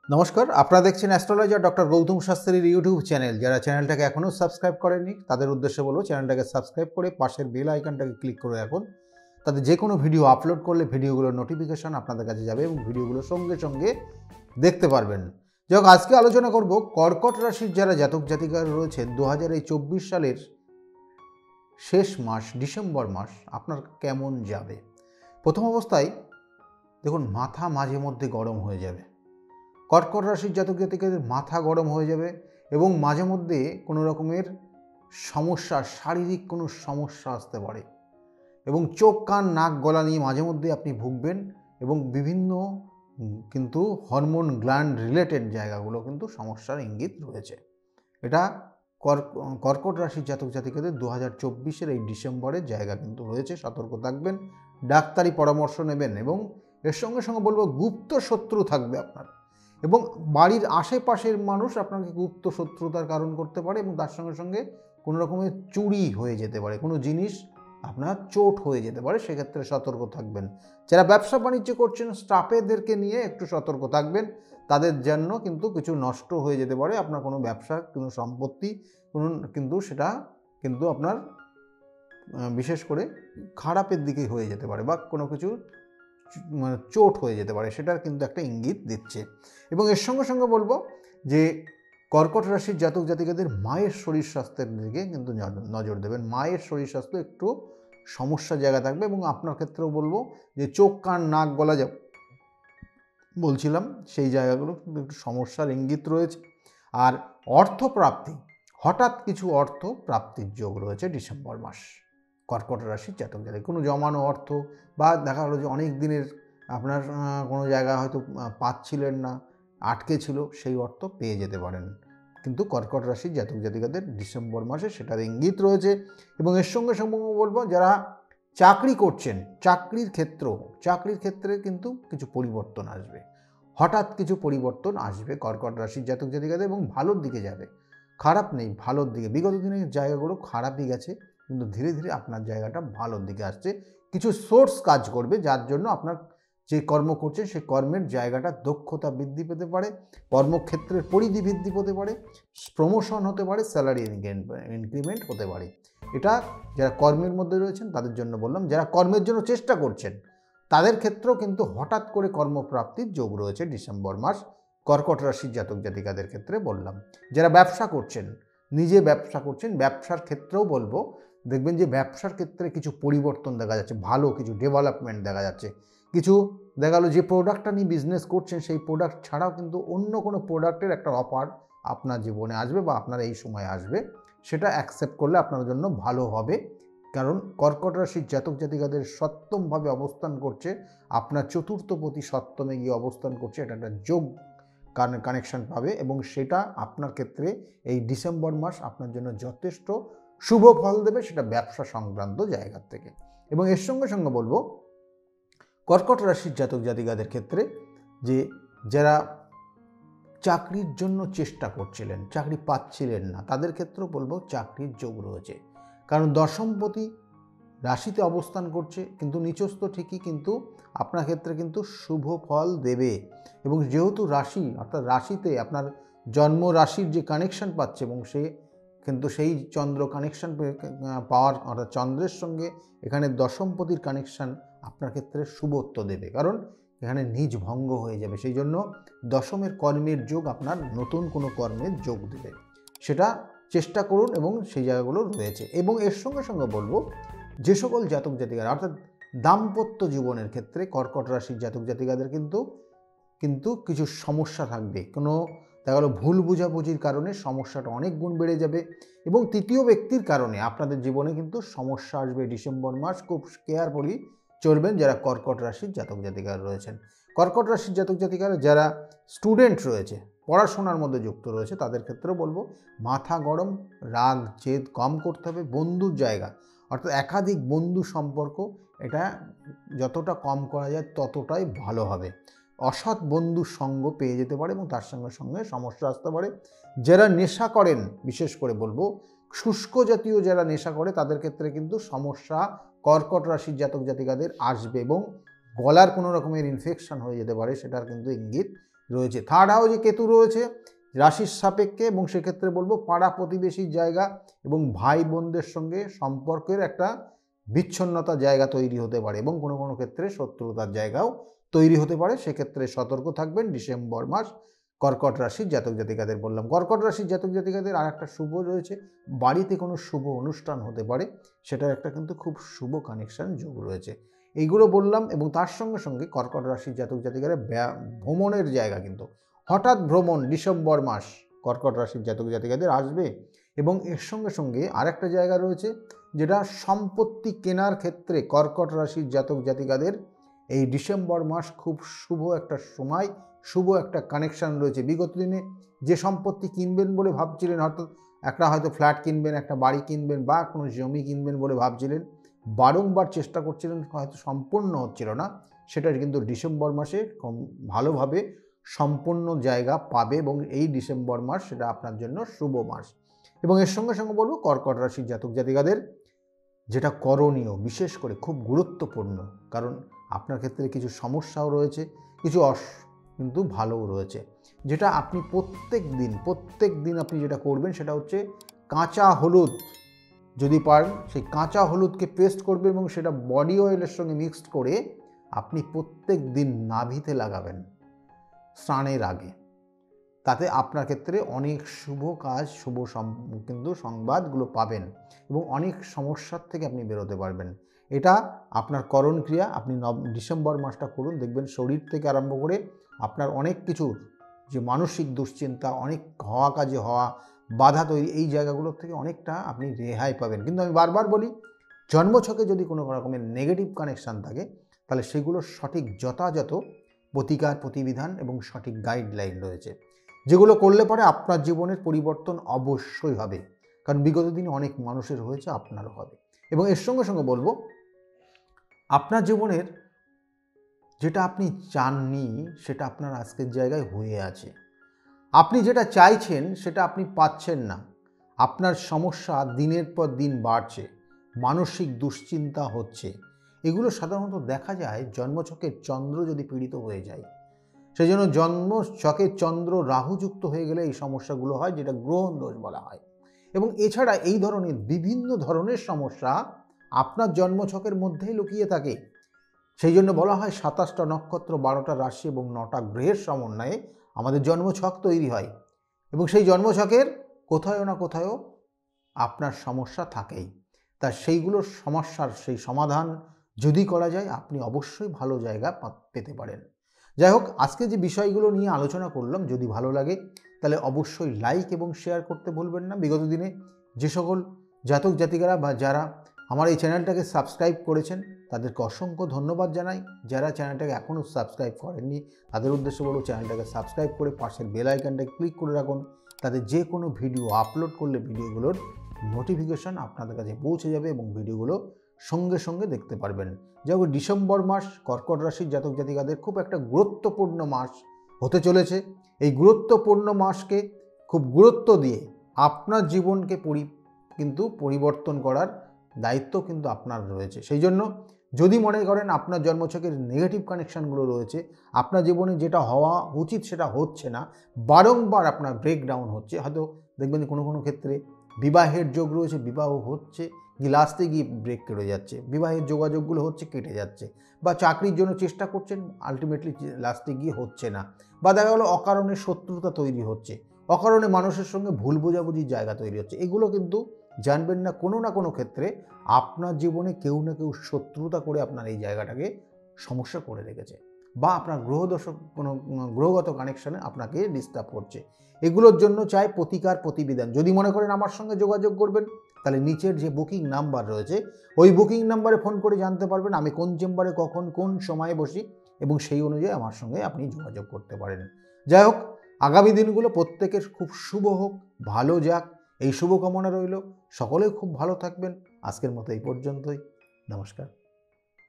নমস্কার, আপনারা দেখছেন অ্যাস্ট্রোলজার ডক্টর গৌতম শাস্ত্রীর ইউটিউব চ্যানেল। যারা চ্যানেলটাকে এখনও সাবস্ক্রাইব করেননি তাদের উদ্দেশ্যে বলবো চ্যানেলটাকে সাবস্ক্রাইব করে পাশের বেল আইকনটাকে ক্লিক করে রাখুন। তাতে যে কোনো ভিডিও আপলোড করলে ভিডিওগুলোর নোটিফিকেশান আপনাদের কাছে যাবে এবং ভিডিওগুলো সঙ্গে সঙ্গে দেখতে পারবেন। যাই হোক, আজকে আলোচনা করব কর্কট রাশির যারা জাতক জাতিকা রয়েছেন 2024 সালের শেষ মাস ডিসেম্বর মাস আপনার কেমন যাবে। প্রথম অবস্থায় দেখুন, মাথা মাঝে মধ্যে গরম হয়ে যাবে। কর্কট রাশির জাতক জাতিকাদের মাথা গরম হয়ে যাবে এবং মাঝে মধ্যে কোনো রকমের সমস্যা, শারীরিক কোনো সমস্যা আসতে পারে এবং চোখ কান নাক গলা নিয়ে মাঝে মধ্যে আপনি ভুগবেন এবং বিভিন্ন কিন্তু হরমোন গ্ল্যান্ড রিলেটেড জায়গাগুলো কিন্তু সমস্যার ইঙ্গিত রয়েছে। এটা কর্কট রাশির জাতক জাতিকাদের 2024 এই ডিসেম্বরের জায়গা কিন্তু রয়েছে। সতর্ক থাকবেন, ডাক্তারি পরামর্শ নেবেন এবং এর সঙ্গে সঙ্গে বলবো গুপ্ত শত্রু থাকবে আপনার এবং বাড়ির আশেপাশের মানুষ আপনাকে গুপ্ত শত্রুতার কারণ করতে পারে এবং তার সঙ্গে সঙ্গে কোনো রকমের চুরি হয়ে যেতে পারে, কোনো জিনিস আপনার চোট হয়ে যেতে পারে, সেক্ষেত্রে সতর্ক থাকবেন। যারা ব্যবসা বাণিজ্য করছেন স্টাফেদেরকে নিয়ে একটু সতর্ক থাকবেন, তাদের জন্য কিন্তু কিছু নষ্ট হয়ে যেতে পারে। আপনার কোনো ব্যবসা, কোনো সম্পত্তি কিন্তু সেটা কিন্তু আপনার বিশেষ করে খারাপের দিকে হয়ে যেতে পারে বা কোনো কিছু মানে চোট হয়ে যেতে পারে, সেটার কিন্তু একটা ইঙ্গিত দিচ্ছে। এবং এর সঙ্গে সঙ্গে বলবো যে কর্কট রাশির জাতক জাতিকাদের মায়ের শরীর স্বাস্থ্যের দিকে কিন্তু নজর দেবেন। মায়ের শরীর স্বাস্থ্য একটু সমস্যার জায়গা থাকবে এবং আপনার ক্ষেত্রেও বলবো যে চোখ কান নাক গলা যা বলছিলাম সেই জায়গাগুলো কিন্তু একটু সমস্যার ইঙ্গিত রয়েছে। আর অর্থপ্রাপ্তি, হঠাৎ কিছু অর্থ প্রাপ্তির যোগ রয়েছে ডিসেম্বর মাস কর্কট রাশির জাতক জাতিক। কোনো জমানো অর্থ বা দেখা হলো যে অনেক দিনের আপনার কোনো জায়গায় হয়তো পাচ্ছিলেন না, আটকে ছিল, সেই অর্থ পেয়ে যেতে পারেন কিন্তু কর্কট রাশির জাতক জাতিকাদের ডিসেম্বর মাসে সেটার ইঙ্গিত রয়েছে। এবং এর সঙ্গে সঙ্গে বলবো যারা চাকরি করছেন, চাকরির ক্ষেত্রে কিন্তু কিছু পরিবর্তন আসবে, হঠাৎ কিছু পরিবর্তন আসবে কর্কট রাশির জাতক জাতিকাদের এবং ভালোর দিকে যাবে। খারাপ নেই, ভালোর দিকে। বিগত দিনের জায়গাগুলো খারাপই গেছে কিন্তু ধীরে ধীরে আপনার জায়গাটা ভালোর দিকে আসছে। কিছু সোর্স কাজ করবে যার জন্য আপনার যে কর্ম করছেন সেই কর্মের জায়গাটা দক্ষতা বৃদ্ধি পেতে পারে, কর্মক্ষেত্রের পরিধি বৃদ্ধি পেতে পারে, প্রমোশন হতে পারে, স্যালারি ইনক্রিমেন্ট হতে পারে। এটা যারা কর্মের মধ্যে রয়েছেন তাদের জন্য বললাম। যারা কর্মের জন্য চেষ্টা করছেন তাদের ক্ষেত্রেও কিন্তু হঠাৎ করে কর্মপ্রাপ্তির যোগ রয়েছে ডিসেম্বর মাস কর্কট রাশির জাতক জাতিকাদের ক্ষেত্রে বললাম। যারা ব্যবসা করছেন, নিজে ব্যবসা করছেন, ব্যবসার ক্ষেত্রেও বলবো দেখবেন যে ব্যবসার ক্ষেত্রে কিছু পরিবর্তন দেখা যাচ্ছে, ভালো কিছু ডেভেলপমেন্ট দেখা যাচ্ছে। কিছু দেখা গেলো যে প্রোডাক্টটা নিয়ে বিজনেস করছেন সেই প্রোডাক্ট ছাড়াও কিন্তু অন্য কোনো প্রোডাক্টের একটা অফার আপনার জীবনে আসবে বা আপনার এই সময় আসবে, সেটা অ্যাকসেপ্ট করলে আপনার জন্য ভালো হবে। কারণ কর্কট রাশির জাতক জাতিকাদের সপ্তমভাবে অবস্থান করছে, আপনার চতুর্থপতি সপ্তমে গিয়ে অবস্থান করছে, এটা একটা যোগ কানেকশন পাবে এবং সেটা আপনার ক্ষেত্রে এই ডিসেম্বর মাস আপনার জন্য যথেষ্ট শুভ ফল দেবে, সেটা ব্যবসা সংক্রান্ত জায়গার থেকে। এবং এর সঙ্গে সঙ্গে বলবো কর্কট রাশির জাতক জাতিকাদের ক্ষেত্রে যে যারা চাকরির জন্য চেষ্টা করছিলেন, চাকরি পাচ্ছিলেন না, তাদের ক্ষেত্রেও বলবো চাকরির যোগ রয়েছে। কারণ দশমপতি রাশিতে অবস্থান করছে কিন্তু নিচস্থ ঠিকই, কিন্তু আপনার ক্ষেত্রে কিন্তু শুভ ফল দেবে। এবং যেহেতু রাশি অর্থাৎ রাশিতে আপনার জন্ম রাশির যে কানেকশন পাচ্ছে এবং সে কিন্তু সেই চন্দ্র কানেকশন পাওয়ার অর্থাৎ চন্দ্রের সঙ্গে এখানে দশমপতির কানেকশান আপনার ক্ষেত্রে শুভত্ব দেবে, কারণ এখানে নিজ ভঙ্গ হয়ে যাবে। সেই জন্য দশমের কর্মের যোগ আপনার নতুন কোনো কর্মের যোগ দেবে, সেটা চেষ্টা করুন এবং সেই জায়গাগুলো রয়েছে। এবং এর সঙ্গে সঙ্গে বলবো যে সকল জাতক জাতিকারা অর্থাৎ দাম্পত্য জীবনের ক্ষেত্রে কর্কট রাশির জাতক জাতিকাদের কিন্তু কিছু সমস্যা থাকবে, কোনো দেখা গেলো ভুল বোঝাবুঝির কারণে সমস্যাটা অনেক গুণ বেড়ে যাবে এবং তৃতীয় ব্যক্তির কারণে আপনাদের জীবনে কিন্তু সমস্যা আসবে ডিসেম্বর মাস। খুব কেয়ারফুলি চলবেন যারা কর্কট রাশির জাতক জাতিকারা রয়েছেন। কর্কট রাশির জাতক জাতিকারা যারা স্টুডেন্ট রয়েছে, পড়াশোনার মধ্যে যুক্ত রয়েছে, তাদের ক্ষেত্রেও বলবো মাথা গরম, রাগ জেদ কম করতে হবে। বন্ধুর জায়গা অর্থাৎ একাধিক বন্ধু সম্পর্ক, এটা যতটা কম করা যায় ততটাই ভালো হবে। অসৎ বন্ধুর সঙ্গ পেয়ে যেতে পারে এবং তার সঙ্গে সঙ্গে সমস্যা আসতে পারে। যারা নেশা করেন, বিশেষ করে বলবো শুষ্ক জাতীয় যারা নেশা করে তাদের ক্ষেত্রে কিন্তু সমস্যা কর্কট রাশির জাতক জাতিকাদের আসবে এবং গলার কোনো রকমের ইনফেকশন হয়ে যেতে পারে, সেটার কিন্তু ইঙ্গিত রয়েছে। থার্ড হাউসে কেতু রয়েছে রাশির সাপেক্ষে, এবং সেক্ষেত্রে বলবো পাড়া প্রতিবেশীর জায়গা এবং ভাই বোনদের সঙ্গে সম্পর্কের একটা বিচ্ছিন্নতা জায়গা তৈরি হতে পারে, এবং কোনো কোনো ক্ষেত্রে শত্রুতার জায়গাও তৈরি হতে পারে। সেক্ষেত্রে সতর্ক থাকবেন। ডিসেম্বর মাস কর্কট রাশির জাতক জাতিকাদের বললাম। কর্কট রাশির জাতক জাতিকাদের আর একটা শুভ রয়েছে, বাড়িতে কোনো শুভ অনুষ্ঠান হতে পারে, সেটার একটা কিন্তু খুব শুভ কানেকশন যোগ রয়েছে। এইগুলো বললাম, এবং তার সঙ্গে সঙ্গে কর্কট রাশির জাতক জাতিকারা ভ্রমণের জায়গা কিন্তু হঠাৎ ভ্রমণ ডিসেম্বর মাস কর্কট রাশির জাতক জাতিকাদের আসবে। এবং এর সঙ্গে সঙ্গে আরেকটা জায়গা রয়েছে যেটা সম্পত্তি কেনার ক্ষেত্রে কর্কট রাশির জাতক জাতিকাদের এই ডিসেম্বর মাস খুব শুভ একটা সময়, শুভ একটা কানেকশান রয়েছে। বিগত দিনে যে সম্পত্তি কিনবেন বলে ভাবছিলেন, হয়তো ফ্ল্যাট কিনবেন, একটা বাড়ি কিনবেন বা কোনো জমি কিনবেন বলে ভাবছিলেন, বারংবার চেষ্টা করছিলেন, হয়তো সম্পূর্ণ হচ্ছিল না, সেটা কিন্তু ডিসেম্বর মাসে ভালোভাবে সম্পূর্ণ জায়গা পাবে, এবং এই ডিসেম্বর মাস সেটা আপনার জন্য শুভ মাস। এবং এর সঙ্গে সঙ্গে বলবো কর্কট রাশির জাতক জাতিকাদের যেটা করণীয়, বিশেষ করে খুব গুরুত্বপূর্ণ, কারণ আপনার ক্ষেত্রে কিছু সমস্যাও রয়েছে, কিছু কিন্তু ভালোও রয়েছে, যেটা আপনি প্রত্যেক দিন আপনি যেটা করবেন সেটা হচ্ছে কাঁচা হলুদ, যদি পারেন সেই কাঁচা হলুদকে পেস্ট করবেন এবং সেটা বডি অয়েলের সঙ্গে মিক্সড করে আপনি প্রত্যেক দিন নাভিতে লাগাবেন স্নানের আগে। তাতে আপনার ক্ষেত্রে অনেক শুভ কাজ, কিন্তু সংবাদগুলো পাবেন, এবং অনেক সমস্যার থেকে আপনি বেরোতে পারবেন। এটা আপনার করণ ক্রিয়া। আপনি ডিসেম্বর মাসটা করুন, দেখবেন শরীর থেকে আরম্ভ করে আপনার অনেক কিছুর যে মানসিক দুশ্চিন্তা, অনেক কাজে হওয়া বাধা তৈরি, এই জায়গাগুলোর থেকে অনেকটা আপনি রেহাই পাবেন। কিন্তু আমি বারবার বলি, জন্মছকে যদি কোনো রকমের নেগেটিভ কানেকশান থাকে, তাহলে সেগুলোর সঠিক যথাযথ প্রতিকার, প্রতিবিধান এবং সঠিক গাইডলাইন রয়েছে, যেগুলো করলে পরে আপনার জীবনের পরিবর্তন অবশ্যই হবে। কারণ বিগত দিনে অনেক মানুষের হয়েছে, আপনারও হবে। এবং এর সঙ্গে সঙ্গে বলবো, আপনার জীবনের যেটা আপনি চাননি সেটা আপনার আজকের জায়গায় হয়ে আছে। আপনি যেটা চাইছেন সেটা আপনি পাচ্ছেন না। আপনার সমস্যা দিনের পর দিন বাড়ছে, মানসিক দুশ্চিন্তা হচ্ছে। এগুলো সাধারণত দেখা যায় জন্মছকের চন্দ্র যদি পীড়িত হয়ে যায়। সেই জন্য জন্মছকের চন্দ্র রাহুযুক্ত হয়ে গেলে এই সমস্যাগুলো হয়, যেটা গ্রহণ দোষ বলা হয়। এবং এছাড়া এই ধরনের বিভিন্ন ধরনের সমস্যা আপনার জন্মছকের মধ্যেই লুকিয়ে থাকে। সেই জন্য বলা হয় 27টা নক্ষত্র, 12টা রাশি এবং 9টা গ্রহের সমন্বয়ে আমাদের জন্মছক তৈরি হয়, এবং সেই জন্মছকের কোথাও না কোথাও আপনার সমস্যা থাকেই। তা সেইগুলোর সমস্যার সেই সমাধান যদি করা যায়, আপনি অবশ্যই ভালো জায়গা পেতে পারেন। যাই হোক, আজকে যে বিষয়গুলো নিয়ে আলোচনা করলাম, যদি ভালো লাগে তাহলে অবশ্যই লাইক এবং শেয়ার করতে ভুলবেন না। বিগত দিনে যে সকল জাতক জাতিকারা বা যারা আমার এই চ্যানেলটাকে সাবস্ক্রাইব করেছেন, তাদেরকে অসংখ্য ধন্যবাদ জানাই। যারা চ্যানেলটাকে এখনও সাবস্ক্রাইব করেননি, তাদের উদ্দেশ্যে বলব, চ্যানেলটাকে সাবস্ক্রাইব করে পাশের বেল আইকনটাকে ক্লিক করে রাখুন। তাদের যে কোনো ভিডিও আপলোড করলে ভিডিওগুলোর নোটিফিকেশন আপনাদের কাছে পৌঁছে যাবে, এবং ভিডিওগুলো সঙ্গে সঙ্গে দেখতে পারবেন। যাই হোক, ডিসেম্বর মাস কর্কট রাশির জাতক জাতিকাদের খুব একটা গুরুত্বপূর্ণ মাস হতে চলেছে। এই গুরুত্বপূর্ণ মাসকে খুব গুরুত্ব দিয়ে আপনার জীবনকে কিন্তু পরিবর্তন করার দায়িত্ব কিন্তু আপনার রয়েছে। সেই জন্য যদি মনে করেন আপনার জন্মছকের নেগেটিভ কানেকশানগুলো রয়েছে, আপনার জীবনে যেটা হওয়া উচিত সেটা হচ্ছে না, বারংবার আপনার ব্রেকডাউন হচ্ছে, হয়তো দেখবেন কোনো কোনো ক্ষেত্রে বিবাহের যোগ রয়েছে, বিবাহ হচ্ছে লাস্টে গিয়ে ব্রেক কেটে যাচ্ছে, বিবাহের যোগাযোগগুলো হচ্ছে কেটে যাচ্ছে, বা চাকরির জন্য চেষ্টা করছেন, আলটিমেটলি লাস্টে গিয়ে হচ্ছে না, বা দেখা গেলো অকারণে শত্রুতা তৈরি হচ্ছে, অকারণে মানুষের সঙ্গে ভুল বোঝাবুঝির জায়গা তৈরি হচ্ছে। এগুলো কিন্তু জানবেন না, কোনো না কোনো ক্ষেত্রে আপনার জীবনে কেউ না কেউ শত্রুতা করে আপনার এই জায়গাটাকে সমস্যা করে রেখেছে, বা আপনার কোনো গ্রহগত কানেকশানে আপনাকে ডিস্টার্ব করছে। এগুলোর জন্য চাই প্রতিকার, প্রতিবিধান। যদি মনে করেন আমার সঙ্গে যোগাযোগ করবেন, তাহলে নিচের যে বুকিং নাম্বার রয়েছে, ওই বুকিং নাম্বারে ফোন করে জানতে পারবেন আমি কোন চেম্বারে কখন কোন সময়ে বসি, এবং সেই অনুযায়ী আমার সঙ্গে আপনি যোগাযোগ করতে পারেন। যাই হোক, আগামী দিনগুলো প্রত্যেকের খুব শুভ হোক, ভালো যাক, এই শুভকামনা রইল। সকলেই খুব ভালো থাকবেন। আজকের মতো এই পর্যন্তই। নমস্কার।